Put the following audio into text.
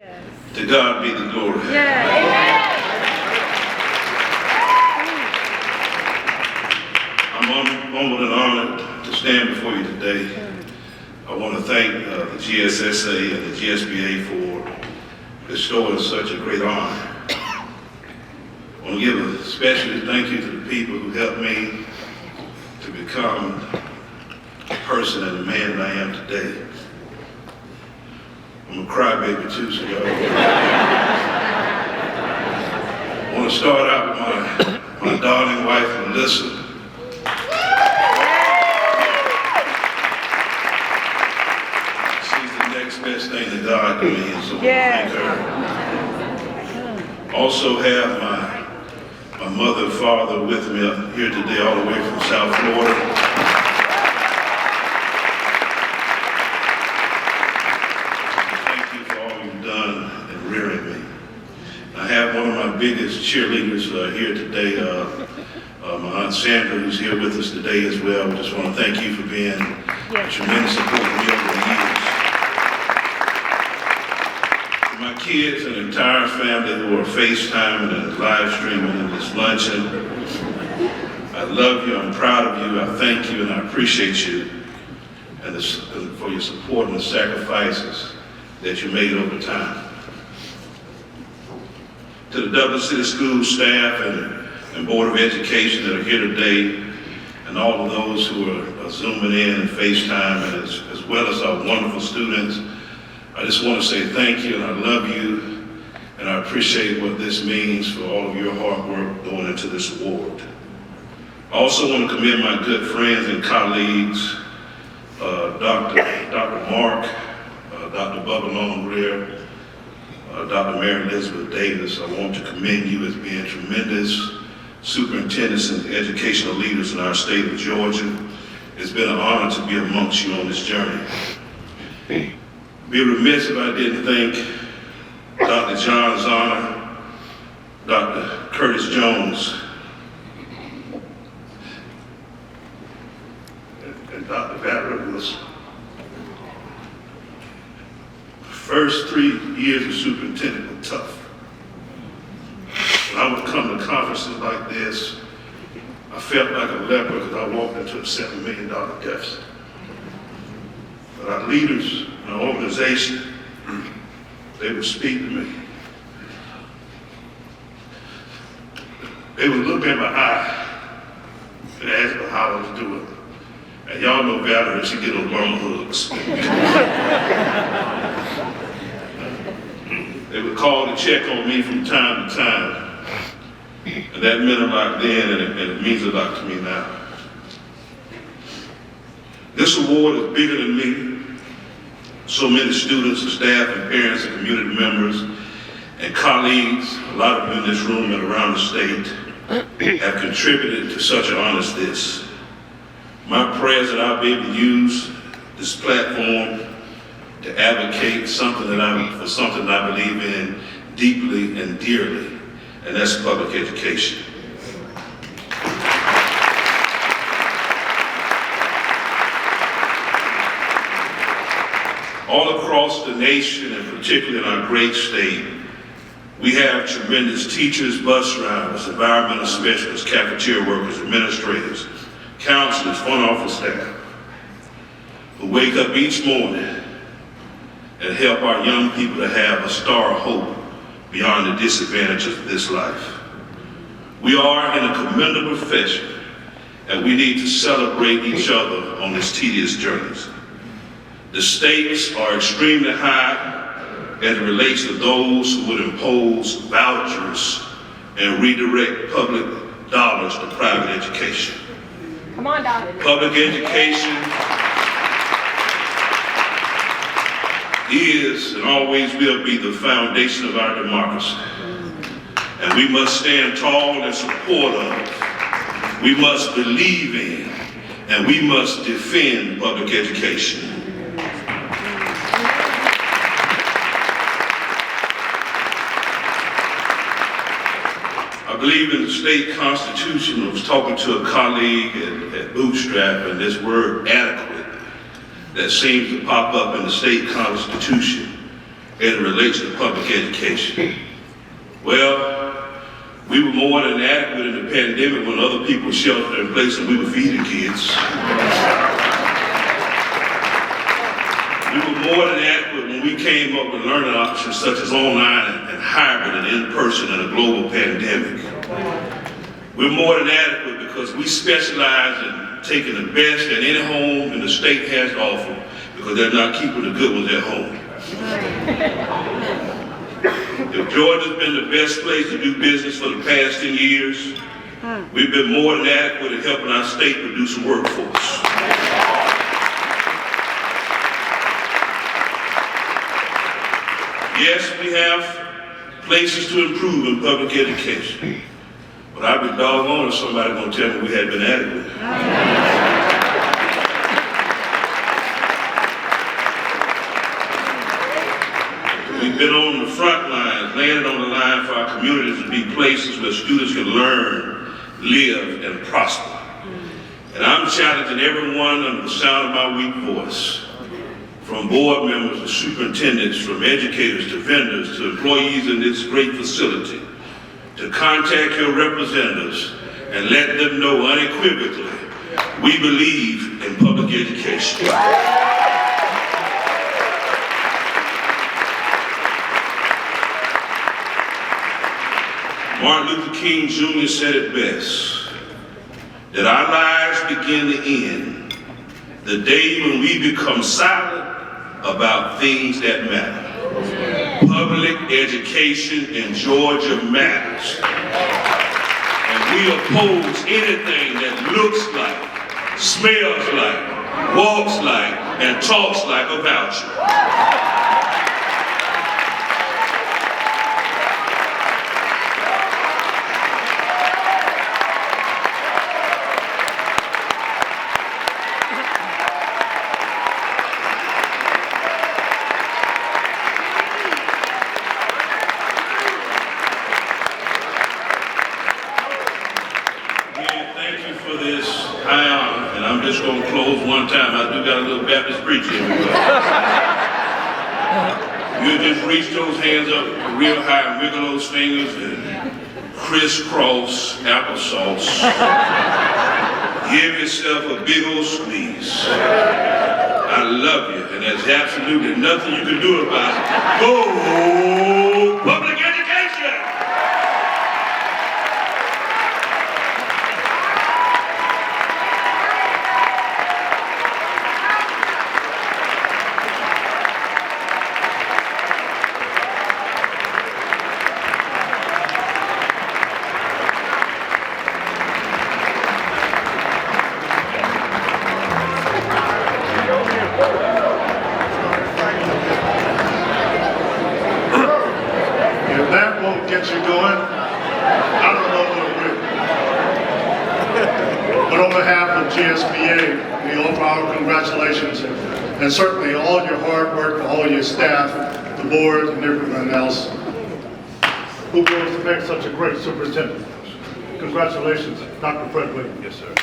To God be the glory. I'm humbled and honored to stand before you today. I want to thank the GSSA and the GSBA for bestowing such a great honor. I want to give a special thank you to the people who helped me to become the person and the man that I am today. I'm a crybaby too, so y'all. I want to start out with my darling wife, Melissa. She's the next best thing that God can me, and so I thank her. Also have my mother and father with me up here today, all the way from South Florida. One of my biggest cheerleaders here today, my Aunt Sandra, who's here with us today as well. I just want to thank you for being a tremendous support to me over the years. My kids and the entire family who are FaceTiming and live streaming and this luncheon, I love you, I'm proud of you, I thank you, and I appreciate you and for your support and the sacrifices that you made over time. To the Dublin City School staff and Board of Education that are here today, and all of those who are Zooming in and FaceTime, as well as our wonderful students, I just want to say thank you, and I love you, and I appreciate what this means for all of your hard work going into this award. I also want to commend my good friends and colleagues, Dr. Mark, Dr. Bubba Long-Greer, Dr. Mary Elizabeth Davis. I want to commend you as being tremendous superintendents and educational leaders in our state of Georgia. It's been an honor to be amongst you on this journey. Be remiss if I didn't thank Dr. John Zahner, Dr. Curtis Jones, and Dr. Valerie Wilson. First 3 years as superintendent were tough. When I would come to conferences like this, I felt like a leper because I walked into a $7 million deficit. But our leaders in our organization, they would speak to me. They would look at my eye and ask me how I was doing. And y'all know Valerie, she get those long hooks. They would call to check on me from time to time. And that meant a lot then, and it means a lot to me now. This award is bigger than me. So many students and staff and parents and community members and colleagues, a lot of you in this room and around the state, have contributed to such an honor as this. My prayer is that I'll be able to use this platform to advocate for something that I believe in deeply and dearly, and that's public education. All across the nation, and particularly in our great state, we have tremendous teachers, bus drivers, environmental specialists, cafeteria workers, administrators, counselors, front office staff, who wake up each morning and help our young people to have a star of hope beyond the disadvantages of this life. We are in a commendable profession, and we need to celebrate each other on this tedious journeys. The stakes are extremely high as it relates to those who would impose vouchers and redirect public dollars to private education. Come on, Doctor. Public education is and always will be the foundation of our democracy. And we must stand tall in support of, we must believe in, and we must defend public education. I believe in the state constitution. I was talking to a colleague at Bootstrap, and this word adequate that seems to pop up in the state constitution as it relates to public education? Well, we were more than adequate in the pandemic when other people sheltered in place and we were feeding kids. We were more than adequate when we came up with learning options such as online and hybrid and in-person in a global pandemic. We're more than adequate because we specialize in taking the best that any home in the state has to offer, because they're not keeping the good ones at home. If Georgia's been the best place to do business for the past 10 years, we've been more than adequate in helping our state produce a workforce. Yes, we have places to improve in public education, but I'd be doggone if somebody gonna tell me we had been adequate. We've been on the front lines, landed on the line for our communities to be places where students can learn, live, and prosper. And I'm challenging everyone under the sound of my weak voice, from board members to superintendents, from educators to vendors to employees in this great facility, to contact your representatives and let them know unequivocally we believe in public education. Martin Luther King Jr. said it best, that our lives begin to end the day when we become silent about things that matter. Public education in Georgia matters. And we oppose anything that looks like, smells like, walks like, and talks like a voucher. I'm just going to close one time. I do got a little Baptist preacher in me. You just reach those hands up real high and wiggle those fingers and crisscross applesauce. Give yourself a big old squeeze. I love you, and there's absolutely nothing you can do about it. Go public education! Get you going, I don't know what will. But on behalf of GSBA, we offer our congratulations and certainly all your hard work, all your staff, the board, and everyone else who goes to make such a great superintendent. Congratulations, Dr. Fred Williams. Yes, sir.